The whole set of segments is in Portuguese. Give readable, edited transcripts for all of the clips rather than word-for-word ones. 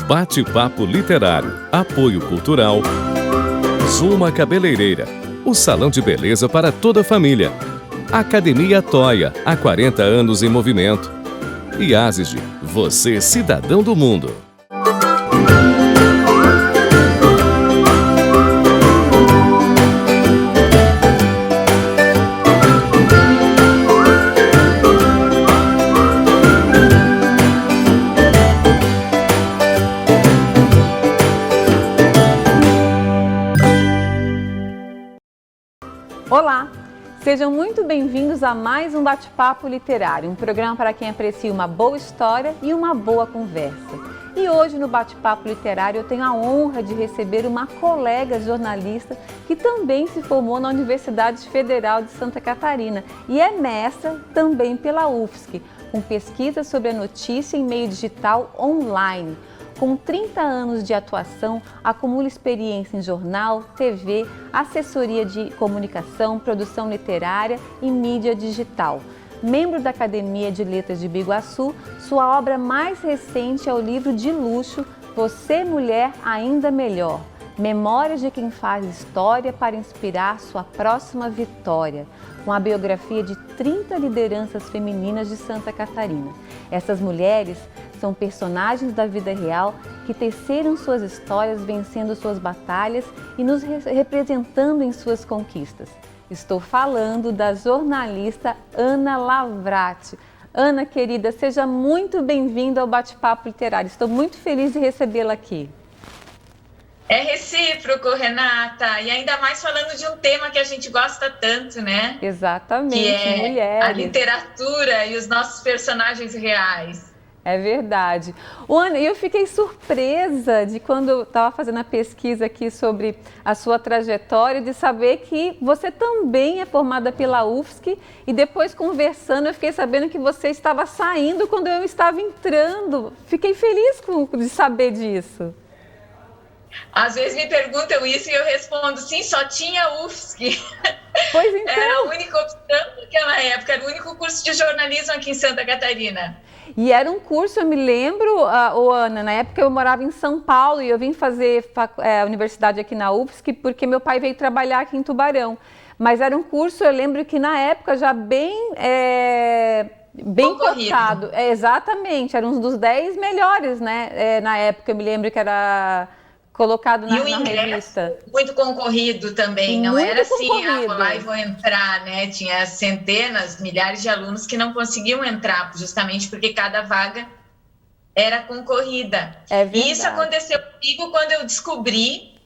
Bate-papo literário, apoio cultural, Zuma Cabeleireira, o salão de beleza para toda a família. Academia Toia, há 40 anos em movimento. E Asisg, você cidadão do mundo. Olá, sejam muito bem-vindos a mais um Bate-Papo Literário, um programa para quem aprecia uma boa história e uma boa conversa. E hoje no Bate-Papo Literário eu tenho a honra de receber uma colega jornalista que também se formou na Universidade Federal de Santa Catarina e é mestra também pela UFSC, com pesquisa sobre a notícia em meio digital online. Com 30 anos de atuação, acumula experiência em jornal, TV, assessoria de comunicação, produção literária e mídia digital. Membro da Academia de Letras de Biguaçu, sua obra mais recente é o livro de luxo Você, Mulher, Ainda Melhor. Memórias de quem faz história para inspirar sua próxima vitória, com a biografia de 30 lideranças femininas de Santa Catarina. Essas mulheres são personagens da vida real que teceram suas histórias, vencendo suas batalhas e nos representando em suas conquistas. Estou falando da jornalista Ana Lavrati. Ana, querida, seja muito bem-vinda ao Bate-Papo Literário. Estou muito feliz de recebê-la aqui. É recíproco, Renata, e ainda mais falando de um tema que a gente gosta tanto, né? Exatamente, que é mulheres. A literatura e os nossos personagens reais. É verdade. Ana, eu fiquei surpresa de quando eu estava fazendo a pesquisa aqui sobre a sua trajetória, de saber que você também é formada pela UFSC e depois conversando eu fiquei sabendo que você estava saindo quando eu estava entrando. Fiquei feliz de saber disso. Às vezes me perguntam isso e eu respondo, sim, só tinha UFSC. Pois então. Era a única opção naquela época, era o único curso de jornalismo aqui em Santa Catarina. E era um curso, eu me lembro, Ana, na época eu morava em São Paulo e eu vim fazer a universidade aqui na UFSC porque meu pai veio trabalhar aqui em Tubarão. Mas era um curso, eu lembro que na época já bem cotado. Exatamente, era um dos 10 melhores, né? Na época eu me lembro que era colocado na revista. Muito concorrido também, não muito era assim, concorrido. Vou lá e vou entrar, né? Tinha centenas, milhares de alunos que não conseguiam entrar, justamente porque cada vaga era concorrida. E isso aconteceu comigo quando eu descobri,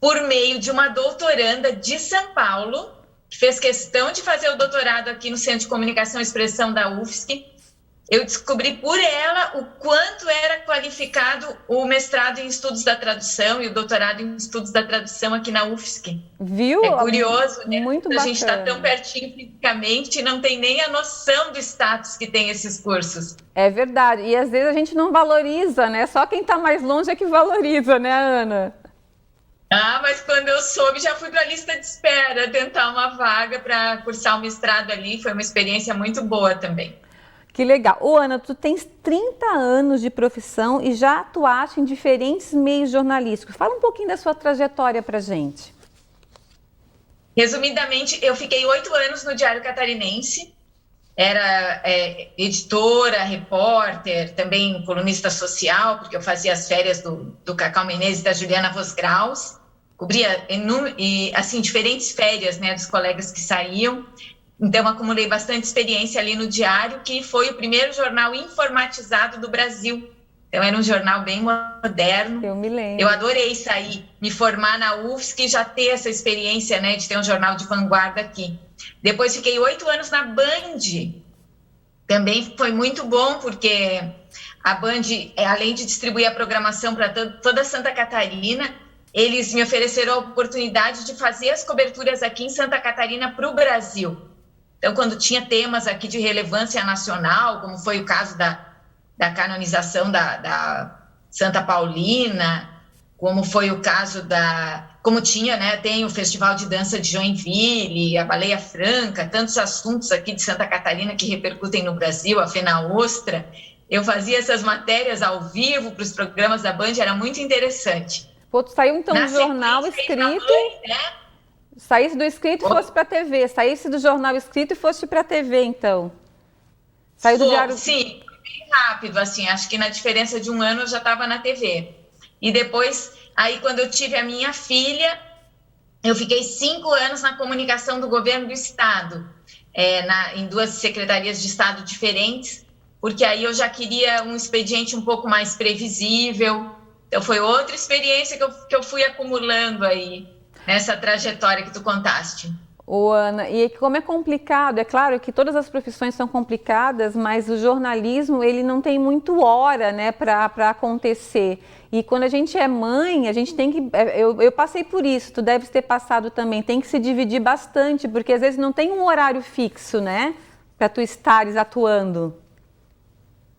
por meio de uma doutoranda de São Paulo, que fez questão de fazer o doutorado aqui no Centro de Comunicação e Expressão da UFSC. Eu descobri por ela o quanto era qualificado o mestrado em estudos da tradução e o doutorado em estudos da tradução aqui na UFSC. Viu? É curioso, né? Muito A gente está tão pertinho fisicamente e não tem nem a noção do status que tem esses cursos. É verdade. E às vezes a gente não valoriza, né? Só quem está mais longe é que valoriza, né, Ana? Mas quando eu soube, já fui para a lista de espera tentar uma vaga para cursar o mestrado ali. Foi uma experiência muito boa também. Que legal. Ana, tu tens 30 anos de profissão e já atuaste em diferentes meios jornalísticos. Fala um pouquinho da sua trajetória para a gente. Resumidamente, eu fiquei 8 anos no Diário Catarinense. Era editora, repórter, também colunista social, porque eu fazia as férias do Cacau Menezes e da Juliana Vosgraus. Cobria assim, diferentes férias, né, dos colegas que saíam. Então, acumulei bastante experiência ali no Diário, que foi o primeiro jornal informatizado do Brasil. Então, era um jornal bem moderno. Eu me lembro. Eu adorei sair, me formar na UFSC e já ter essa experiência, né, de ter um jornal de vanguarda aqui. Depois, fiquei 8 anos na Band. Também foi muito bom, porque a Band, além de distribuir a programação para toda Santa Catarina, eles me ofereceram a oportunidade de fazer as coberturas aqui em Santa Catarina para o Brasil. Então, quando tinha temas aqui de relevância nacional, como foi o caso da canonização da Santa Paulina, como foi o caso como tinha, né, tem o Festival de Dança de Joinville, a Baleia Franca, tantos assuntos aqui de Santa Catarina que repercutem no Brasil, a Fena Ostra. eu fazia essas matérias ao vivo para os programas da Band, era muito interessante. Pô, tu saiu então do jornal escrito, saísse do escrito e fosse para a TV, saísse do jornal escrito e fosse para a TV, então. Saiu do diário... Sim, bem rápido, assim, acho que na diferença de um ano eu já estava na TV. E depois, aí quando eu tive a minha filha, eu fiquei 5 anos na comunicação do governo do estado, em 2 secretarias de estado diferentes, porque aí eu já queria um expediente um pouco mais previsível. Então foi outra experiência que eu fui acumulando aí nessa trajetória que tu contaste. Ô, Ana, e como é complicado, é claro que todas as profissões são complicadas, mas o jornalismo, ele não tem muito hora, né, para acontecer. E quando a gente é mãe, a gente tem que... Eu passei por isso, tu deves ter passado também, tem que se dividir bastante, porque às vezes não tem um horário fixo, né, para tu estares atuando.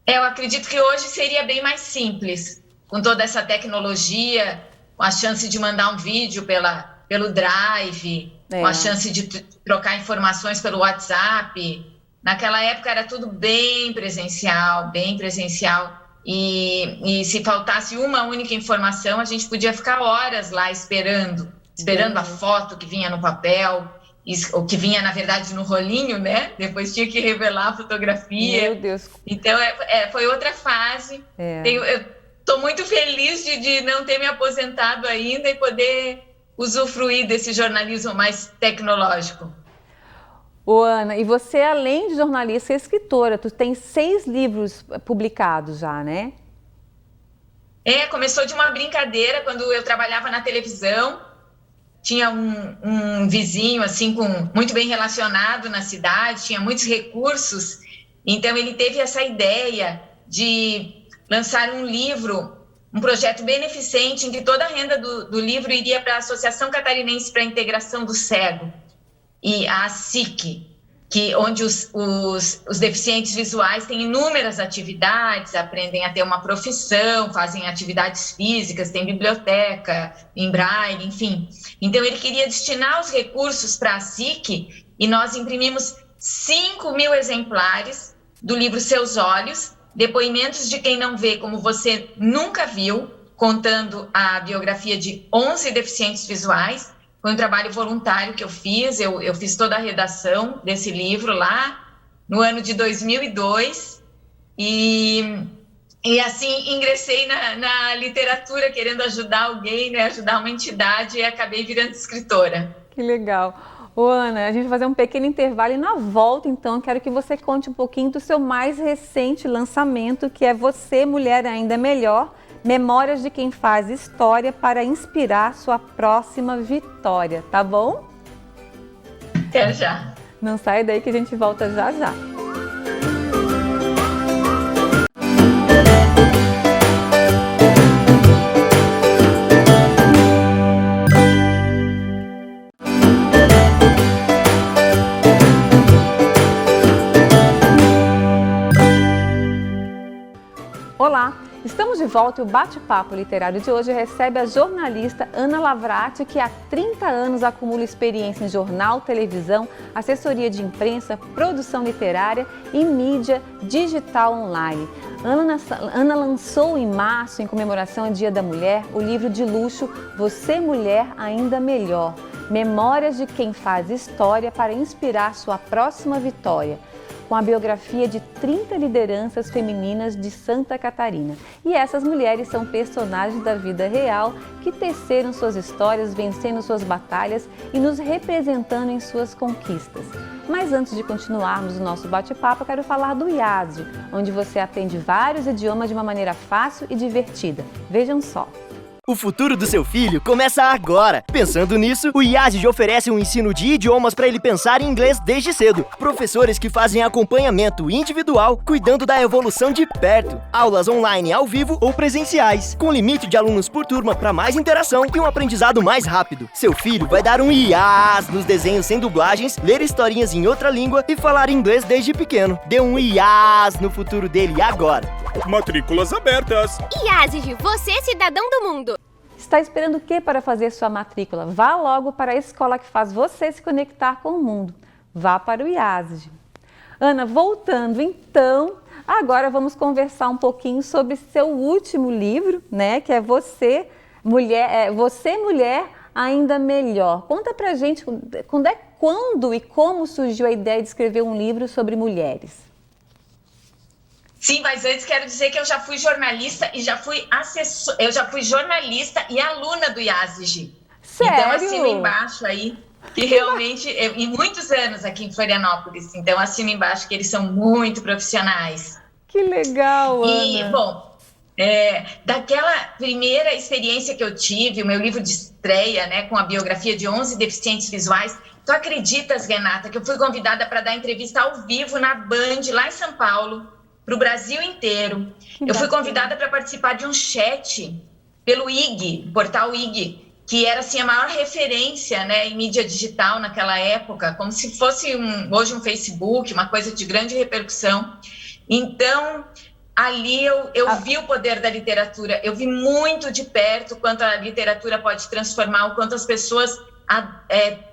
Eu acredito que hoje seria bem mais simples, com toda essa tecnologia, com a chance de mandar um vídeo pelo Drive, com a chance de trocar informações pelo WhatsApp. Naquela época era tudo bem presencial, e se faltasse uma única informação, a gente podia ficar horas lá esperando a foto que vinha no papel, ou que vinha, na verdade, no rolinho, né? Depois tinha que revelar a fotografia. Meu Deus. Então, foi outra fase. Eu estou muito feliz de não ter me aposentado ainda e poder usufruir desse jornalismo mais tecnológico. Ô, Ana, e você, além de jornalista, é escritora. Tu tem 6 livros publicados já, né? Começou de uma brincadeira quando eu trabalhava na televisão. Tinha um vizinho, assim, muito bem relacionado na cidade, tinha muitos recursos. Então, ele teve essa ideia de lançar um livro, um projeto beneficente, em que toda a renda do livro iria para a Associação Catarinense para a Integração do Cego, e a ASIC, onde os deficientes visuais têm inúmeras atividades, aprendem a ter uma profissão, fazem atividades físicas, tem biblioteca, em braille, enfim. Então, ele queria destinar os recursos para a ASIC, e nós imprimimos 5.000 exemplares do livro Seus Olhos, depoimentos de quem não vê como você nunca viu, contando a biografia de 11 deficientes visuais. Foi um trabalho voluntário que eu fiz, eu fiz toda a redação desse livro lá no ano de 2002 e assim ingressei na literatura querendo ajudar alguém, né, ajudar uma entidade, e acabei virando escritora. Que legal. Ô, Ana, a gente vai fazer um pequeno intervalo e na volta, então, quero que você conte um pouquinho do seu mais recente lançamento, que é Você, Mulher Ainda Melhor, Memórias de quem faz história para inspirar sua próxima vitória, tá bom? Até já. Não sai daí que a gente volta já já. Olá, estamos de volta e o bate-papo literário de hoje recebe a jornalista Ana Lavrati, que há 30 anos acumula experiência em jornal, televisão, assessoria de imprensa, produção literária e mídia digital online. Ana lançou em março, em comemoração ao Dia da Mulher, o livro de luxo Você, Mulher Ainda Melhor, Memórias de quem faz história para inspirar sua próxima vitória, com a biografia de 30 lideranças femininas de Santa Catarina. E essas mulheres são personagens da vida real que teceram suas histórias, vencendo suas batalhas e nos representando em suas conquistas. Mas antes de continuarmos o nosso bate-papo, eu quero falar do IASD, onde você aprende vários idiomas de uma maneira fácil e divertida. Vejam só. O futuro do seu filho começa agora. Pensando nisso, o IASD oferece um ensino de idiomas para ele pensar em inglês desde cedo. Professores que fazem acompanhamento individual, cuidando da evolução de perto. Aulas online ao vivo ou presenciais, com limite de alunos por turma para mais interação e um aprendizado mais rápido. Seu filho vai dar um IAS nos desenhos sem dublagens, ler historinhas em outra língua e falar inglês desde pequeno. Dê um IAS no futuro dele agora. Matrículas abertas. IASD, você é cidadão do mundo. Está esperando o que para fazer sua matrícula? Vá logo para a escola que faz você se conectar com o mundo. Vá para o IASD. Ana, voltando então Agora vamos conversar um pouquinho sobre seu último livro, né? Que é Você, Mulher, Ainda Melhor. Conta pra gente quando e como surgiu a ideia de escrever um livro sobre mulheres. Sim, mas antes quero dizer que eu já fui jornalista e eu já fui jornalista e aluna do IASG. Sério? Então assino embaixo aí que realmente, em muitos anos aqui em Florianópolis, então assino embaixo que eles são muito profissionais. Que legal, Ana. E, bom, daquela primeira experiência que eu tive, o meu livro de estreia, né, com a biografia de 11 deficientes visuais, tu acreditas, Renata, que eu fui convidada para dar entrevista ao vivo na Band, lá em São Paulo, para o Brasil inteiro. Eu fui convidada para participar de um chat pelo IG, portal IG, que era assim, a maior referência, né, em mídia digital naquela época, como se fosse hoje um Facebook, uma coisa de grande repercussão. Então, ali eu vi o poder da literatura, eu vi muito de perto quanto a literatura pode transformar, o quanto as pessoas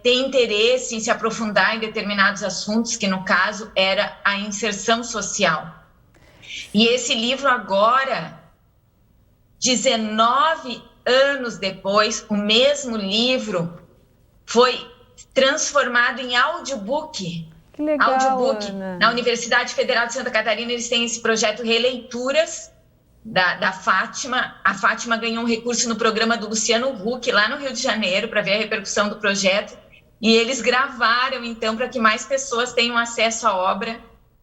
têm interesse em se aprofundar em determinados assuntos, que no caso era a inserção social. E esse livro agora, 19 anos depois, o mesmo livro foi transformado em audiobook. Que legal, audiobook. Ana. Na Universidade Federal de Santa Catarina, eles têm esse projeto Releituras da Fátima. A Fátima ganhou um recurso no programa do Luciano Huck, lá no Rio de Janeiro, para ver a repercussão do projeto. E eles gravaram, então, para que mais pessoas tenham acesso à obra.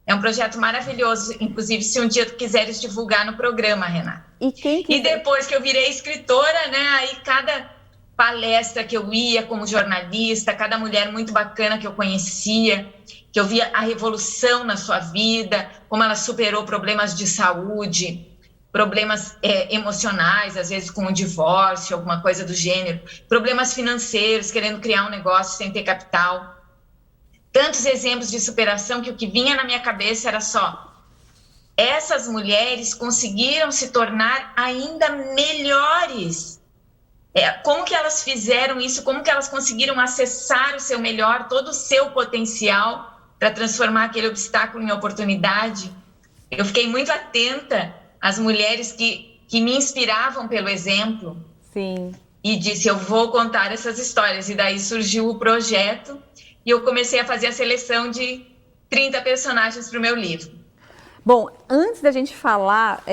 É um projeto maravilhoso, inclusive, se um dia tu quiseres divulgar no programa, Renata. E depois que eu virei escritora, né, aí cada palestra que eu ia como jornalista, cada mulher muito bacana que eu conhecia, que eu via a revolução na sua vida, como ela superou problemas de saúde, problemas emocionais, às vezes com o divórcio, alguma coisa do gênero, problemas financeiros, querendo criar um negócio sem ter capital. Tantos exemplos de superação que o que vinha na minha cabeça era só: essas mulheres conseguiram se tornar ainda melhores. Como que elas fizeram isso? Como que elas conseguiram acessar o seu melhor, todo o seu potencial para transformar aquele obstáculo em oportunidade? Eu fiquei muito atenta às mulheres que me inspiravam pelo exemplo. Sim. E disse, eu vou contar essas histórias. E daí surgiu o projeto e eu comecei a fazer a seleção de 30 personagens para o meu livro. Bom, antes da gente falar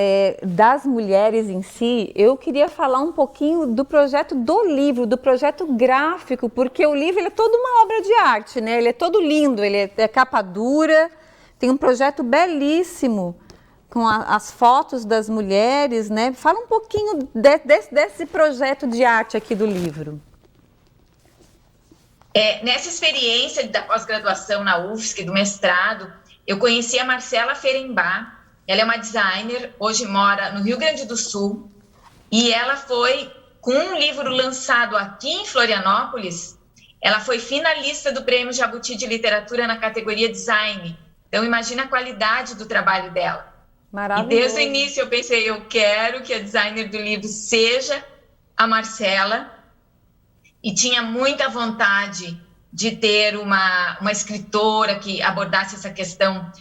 das mulheres em si, eu queria falar um pouquinho do projeto do livro, do projeto gráfico, porque o livro ele é toda uma obra de arte, né? Ele é todo lindo, ele é capa dura, tem um projeto belíssimo com as fotos das mulheres, né? Fala um pouquinho desse projeto de arte aqui do livro. Nessa experiência da pós-graduação na UFSC, do mestrado, eu conheci a Marcela Ferenbach. Ela é uma designer, hoje mora no Rio Grande do Sul, e ela foi, com um livro lançado aqui em Florianópolis, ela foi finalista do Prêmio Jabuti de Literatura na categoria Design. Então, imagina a qualidade do trabalho dela. Maravilhoso. E desde o início eu pensei, eu quero que a designer do livro seja a Marcela, e tinha muita vontade de ter uma escritora que abordasse essa questão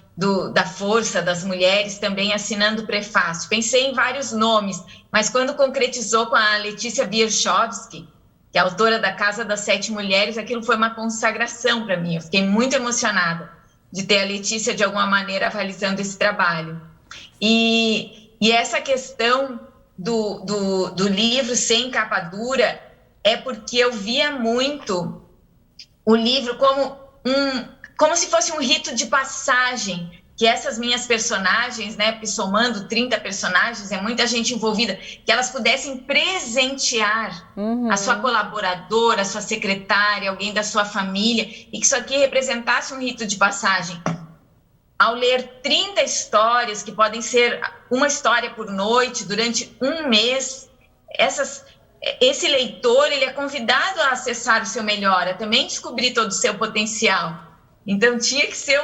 da força das mulheres, também assinando o prefácio. Pensei em vários nomes, mas quando concretizou com a Letícia Wierchowski, que é autora da Casa das Sete Mulheres, aquilo foi uma consagração para mim. Eu fiquei muito emocionada de ter a Letícia, de alguma maneira, avalizando esse trabalho. E essa questão do livro sem capa dura é porque eu via muito o livro como se fosse um rito de passagem, que essas minhas personagens, né, somando 30 personagens, é muita gente envolvida, que elas pudessem presentear a sua colaboradora, a sua secretária, alguém da sua família, e que isso aqui representasse um rito de passagem. Ao ler 30 histórias, que podem ser uma história por noite, durante um mês, esse leitor ele é convidado a acessar o seu melhor, a também descobrir todo o seu potencial. Então, tinha que ser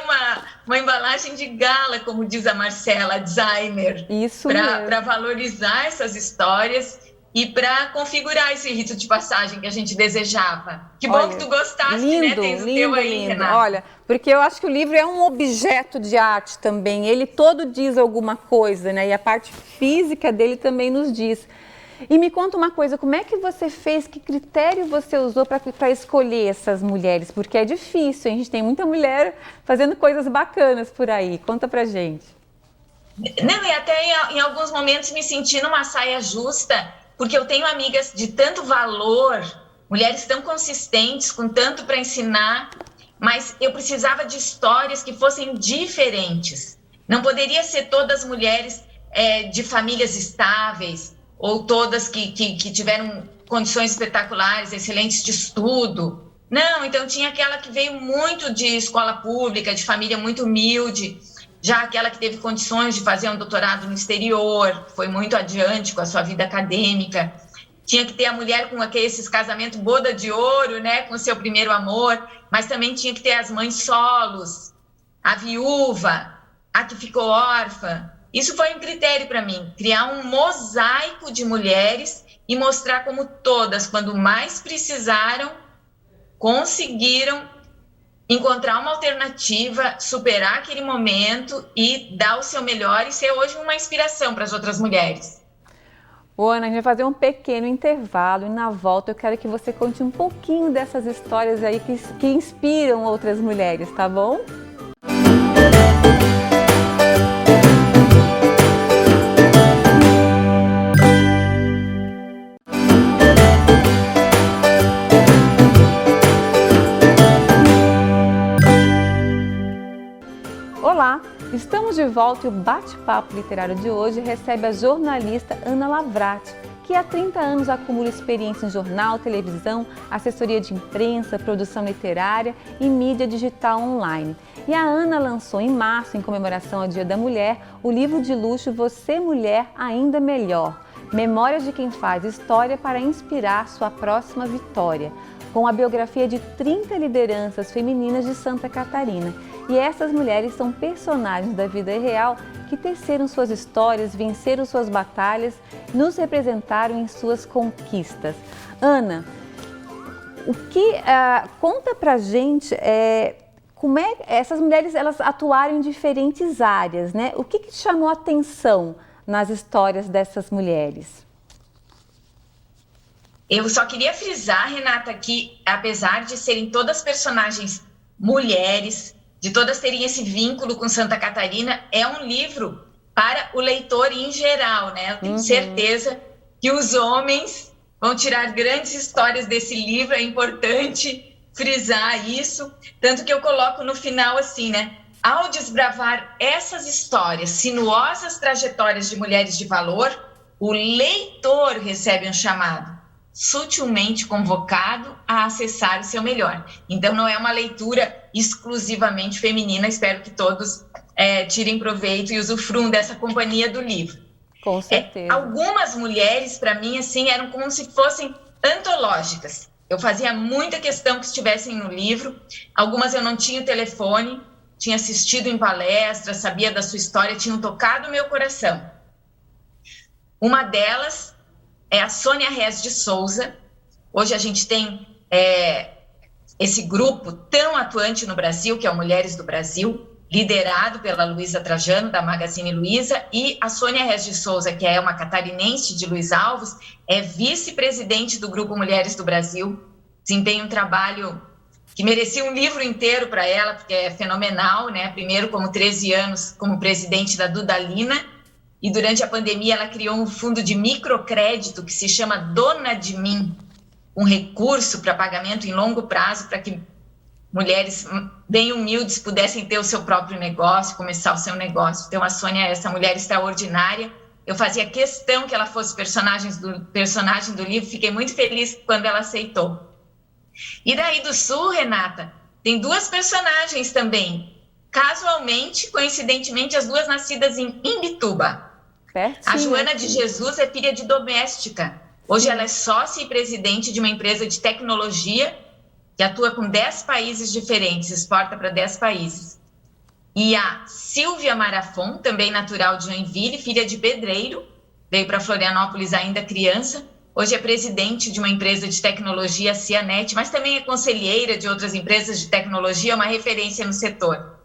uma embalagem de gala, como diz a Marcela, designer, Isso mesmo. Para valorizar essas histórias e para configurar esse rito de passagem que a gente desejava. Que Olha, bom que tu gostaste, lindo, né? Tens o lindo, teu aí, lindo. Renata. Olha, porque eu acho que o livro é um objeto de arte também. Ele todo diz alguma coisa, né? E a parte física dele também nos diz. E me conta uma coisa, como é que você fez, que critério você usou para escolher essas mulheres? Porque é difícil, a gente tem muita mulher fazendo coisas bacanas por aí. Conta pra gente. Não, e até em alguns momentos me senti numa saia justa, porque eu tenho amigas de tanto valor, mulheres tão consistentes, com tanto para ensinar, mas eu precisava de histórias que fossem diferentes. Não poderia ser todas mulheres de famílias estáveis, ou todas que tiveram condições espetaculares, excelentes de estudo. Não, então tinha aquela que veio muito de escola pública, de família muito humilde, já aquela que teve condições de fazer um doutorado no exterior, foi muito adiante com a sua vida acadêmica. Tinha que ter a mulher com esses casamentos boda de ouro, né, com o seu primeiro amor, mas também tinha que ter as mães solos, a viúva, a que ficou órfã. Isso foi um critério para mim, criar um mosaico de mulheres e mostrar como todas, quando mais precisaram, conseguiram encontrar uma alternativa, superar aquele momento e dar o seu melhor e ser hoje uma inspiração para as outras mulheres. Ana, a gente vai fazer um pequeno intervalo e na volta eu quero que você conte um pouquinho dessas histórias aí que inspiram outras mulheres, tá bom? Olá, estamos de volta e o bate-papo literário de hoje recebe a jornalista Ana Lavrati, que há 30 anos acumula experiência em jornal, televisão, assessoria de imprensa, produção literária e mídia digital online. E a Ana lançou em março, em comemoração ao Dia da Mulher, o livro de luxo Você Mulher Ainda Melhor, Memórias de quem faz história para inspirar sua próxima vitória, com a biografia de 30 lideranças femininas de Santa Catarina. E essas mulheres são personagens da vida real que teceram suas histórias, venceram suas batalhas, nos representaram em suas conquistas. Ana, conta pra gente como essas mulheres elas atuaram em diferentes áreas, né? O que te chamou a atenção nas histórias dessas mulheres? Eu só queria frisar, Renata, que apesar de serem todas personagens mulheres, de todas terem esse vínculo com Santa Catarina, é um livro para o leitor em geral, né? Eu tenho certeza que os homens vão tirar grandes histórias desse livro, é importante frisar isso, tanto que eu coloco no final assim, né? Ao desbravar essas histórias, sinuosas trajetórias de mulheres de valor, o leitor recebe um chamado, sutilmente convocado a acessar o seu melhor. Então, não é uma leitura exclusivamente feminina, espero que todos tirem proveito e usufruam dessa companhia do livro. Com certeza. Algumas mulheres, para mim, assim, eram como se fossem antológicas. Eu fazia muita questão que estivessem no livro, algumas eu não tinha o telefone, tinha assistido em palestras, sabia da sua história, tinham tocado o meu coração. Uma delas é a Sônia Rez de Souza. Hoje a gente tem esse grupo tão atuante no Brasil, que é o Mulheres do Brasil, liderado pela Luísa Trajano, da Magazine Luiza, e a Sônia Rez de Souza, que é uma catarinense de Luiz Alves, é vice-presidente do Grupo Mulheres do Brasil, desempenha um trabalho que merecia um livro inteiro para ela, porque é fenomenal, né? Primeiro, como 13 anos como presidente da Dudalina, e durante a pandemia ela criou um fundo de microcrédito que se chama Dona de Mim, um recurso para pagamento em longo prazo para que mulheres bem humildes pudessem ter o seu próprio negócio, começar o seu negócio. Então a Sônia é essa mulher extraordinária. Eu fazia questão que ela fosse personagem do livro, fiquei muito feliz quando ela aceitou. E daí do Sul, Renata, tem duas personagens também, casualmente, coincidentemente, as duas nascidas em Imbituba. A Joana de Jesus é filha de doméstica. Hoje ela é sócia e presidente de uma empresa de tecnologia que atua com 10 países diferentes, exporta para 10 países. E a Silvia Marafon, também natural de Joinville, filha de pedreiro, veio para Florianópolis ainda criança, Hoje é presidente de uma empresa de tecnologia, a Cianet, mas também é conselheira de outras empresas de tecnologia, uma referência no setor.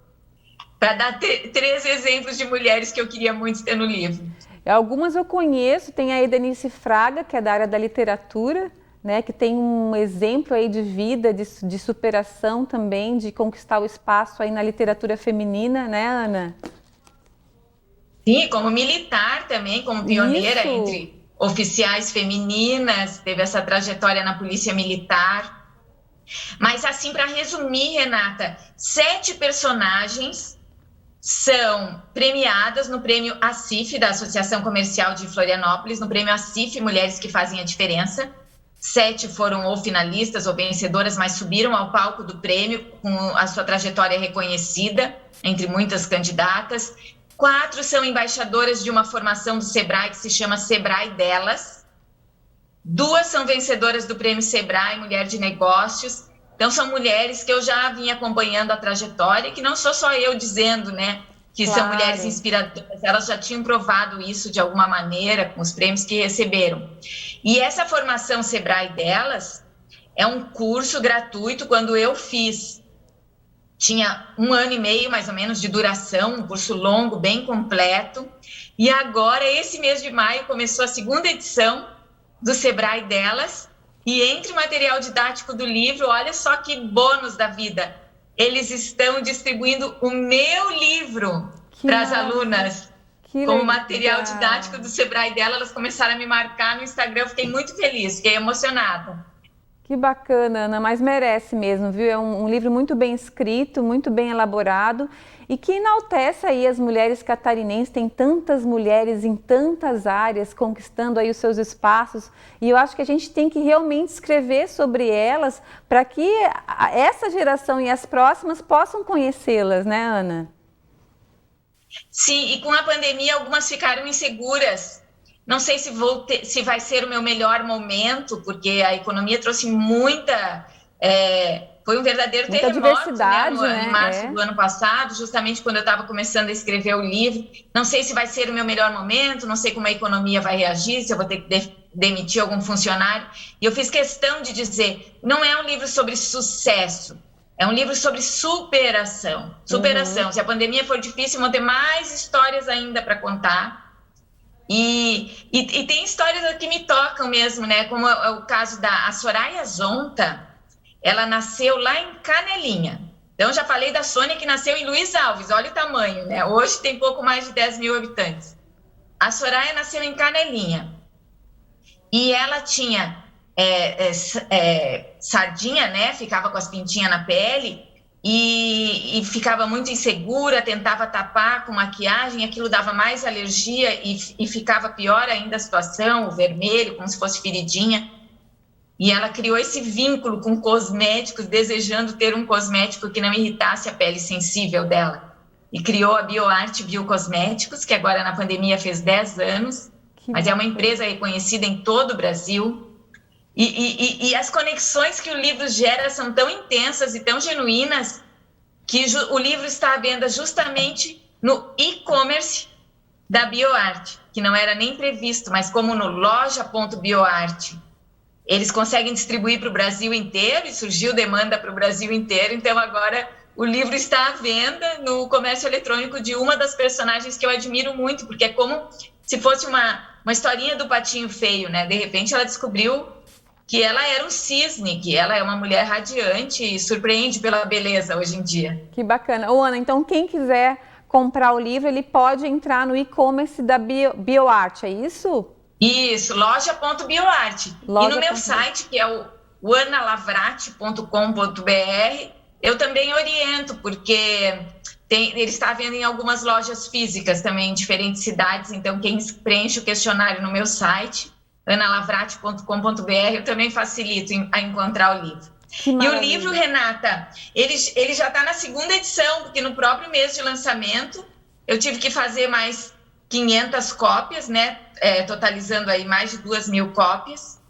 Para dar 3 exemplos de mulheres que eu queria muito ter no livro. Algumas eu conheço, tem a Edenice Fraga, que é da área da literatura, né, que tem um exemplo aí de vida, de superação também, de conquistar o espaço aí na literatura feminina, né, Ana? Sim, como militar também, como pioneira entre oficiais femininas, teve essa trajetória na Polícia Militar. Mas assim, para resumir, Renata, 7 personagens são premiadas no prêmio ACIF, da Associação Comercial de Florianópolis, no prêmio ACIF Mulheres que Fazem a Diferença. 7 foram ou finalistas ou vencedoras, mas subiram ao palco do prêmio com a sua trajetória reconhecida, entre muitas candidatas. 4 são embaixadoras de uma formação do Sebrae que se chama Sebrae Delas. 2 são vencedoras do prêmio Sebrae Mulher de Negócios. Então, são mulheres que eu já vinha acompanhando a trajetória, que não sou só eu dizendo, né, que são mulheres inspiradoras, elas já tinham provado isso de alguma maneira com os prêmios que receberam. E essa formação Sebrae Delas é um curso gratuito. Quando eu fiz, tinha 1 ano e meio, mais ou menos, de duração, um curso longo, bem completo. E agora, esse mês de maio, começou a 2ª edição do Sebrae Delas. E entre o material didático do livro, olha só que bônus da vida, eles estão distribuindo o meu livro para as alunas. Como material didático do Sebrae Delas, elas começaram a me marcar no Instagram, eu fiquei muito feliz, fiquei emocionada. Que bacana, Ana, mas merece mesmo, viu? É um livro muito bem escrito, muito bem elaborado e que enaltece aí as mulheres catarinenses. Tem tantas mulheres em tantas áreas conquistando aí os seus espaços e eu acho que a gente tem que realmente escrever sobre elas para que essa geração e as próximas possam conhecê-las, né, Ana? Sim, e com a pandemia algumas ficaram inseguras. Não sei se vai ser o meu melhor momento, porque a economia trouxe muita... foi um verdadeiro terremoto, né, em março do ano passado, justamente quando eu estava começando a escrever o livro. Não sei se vai ser o meu melhor momento, não sei como a economia vai reagir, se eu vou ter que demitir algum funcionário. E eu fiz questão de dizer, não é um livro sobre sucesso, é um livro sobre superação. Superação. Se a pandemia for difícil, vão ter mais histórias ainda para contar. E tem histórias que me tocam mesmo, né? Como é o caso da Soraya Zonta. Ela nasceu lá em Canelinha. Então, já falei da Sônia, que nasceu em Luiz Alves. Olha o tamanho, né? Hoje tem pouco mais de 10 mil habitantes. A Soraya nasceu em Canelinha. E ela tinha sardinha, né? Ficava com as pintinhas na pele e ficava muito insegura, tentava tapar com maquiagem, aquilo dava mais alergia e ficava pior ainda a situação, o vermelho, como se fosse feridinha. E ela criou esse vínculo com cosméticos, desejando ter um cosmético que não irritasse a pele sensível dela. E criou a BioArt Biocosméticos, que agora na pandemia fez 10 anos, mas é uma empresa reconhecida em todo o Brasil. E as conexões que o livro gera são tão intensas e tão genuínas que o livro está à venda justamente no e-commerce da BioArt, que não era nem previsto, mas como no loja.bioart, eles conseguem distribuir para o Brasil inteiro e surgiu demanda para o Brasil inteiro. Então, agora o livro está à venda no comércio eletrônico de uma das personagens que eu admiro muito, porque é como se fosse uma historinha do Patinho Feio, né? De repente, ela descobriu que ela era um cisne, que ela é uma mulher radiante e surpreende pela beleza hoje em dia. Que bacana. Ô, Ana, então quem quiser comprar o livro, ele pode entrar no e-commerce da BioArt, é isso? Isso, loja.bioart. E no meu site, que é o analavrate.com.br, eu também oriento, porque ele está vendo em algumas lojas físicas também, em diferentes cidades. Então, quem preenche o questionário no meu site, analavrate.com.br, eu também facilito a encontrar o livro. E o livro, Renata, ele já está na 2ª edição, porque no próprio mês de lançamento eu tive que fazer mais 500 cópias, né? Totalizando aí mais de 2.000 cópias.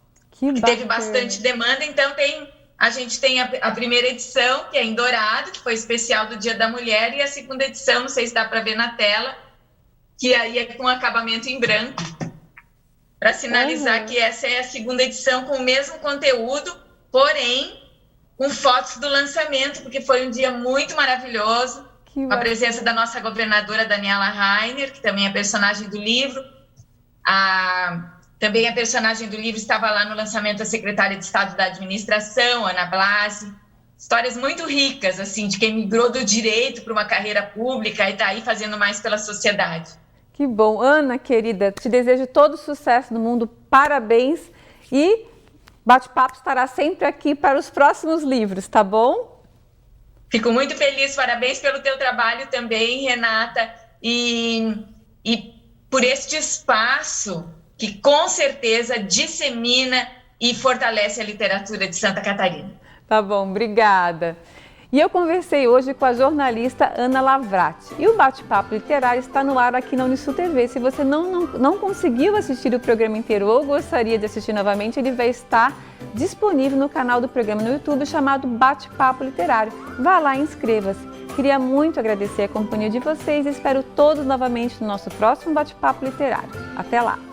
Teve bastante demanda, então a gente tem a primeira edição, que é em dourado, que foi especial do Dia da Mulher, e a 2ª edição, não sei se dá para ver na tela, que aí é com acabamento em branco. para sinalizar que essa é a segunda edição com o mesmo conteúdo, porém com fotos do lançamento, porque foi um dia muito maravilhoso, com a presença da nossa governadora Daniela Rainer, que também é personagem do livro. Também a personagem do livro estava lá no lançamento da secretária de Estado da Administração, Ana Blasi. Histórias muito ricas, assim, de quem migrou do direito para uma carreira pública e está aí fazendo mais pela sociedade. Que bom. Ana, querida, te desejo todo o sucesso do mundo, parabéns e Bate-Papo estará sempre aqui para os próximos livros, tá bom? Fico muito feliz, parabéns pelo teu trabalho também, Renata, e por este espaço que com certeza dissemina e fortalece a literatura de Santa Catarina. Tá bom, obrigada. E eu conversei hoje com a jornalista Ana Lavrati. E o Bate-Papo Literário está no ar aqui na Unisul TV. Se você não conseguiu assistir o programa inteiro ou gostaria de assistir novamente, ele vai estar disponível no canal do programa no YouTube chamado Bate-Papo Literário. Vá lá e inscreva-se. Queria muito agradecer a companhia de vocês e espero todos novamente no nosso próximo Bate-Papo Literário. Até lá!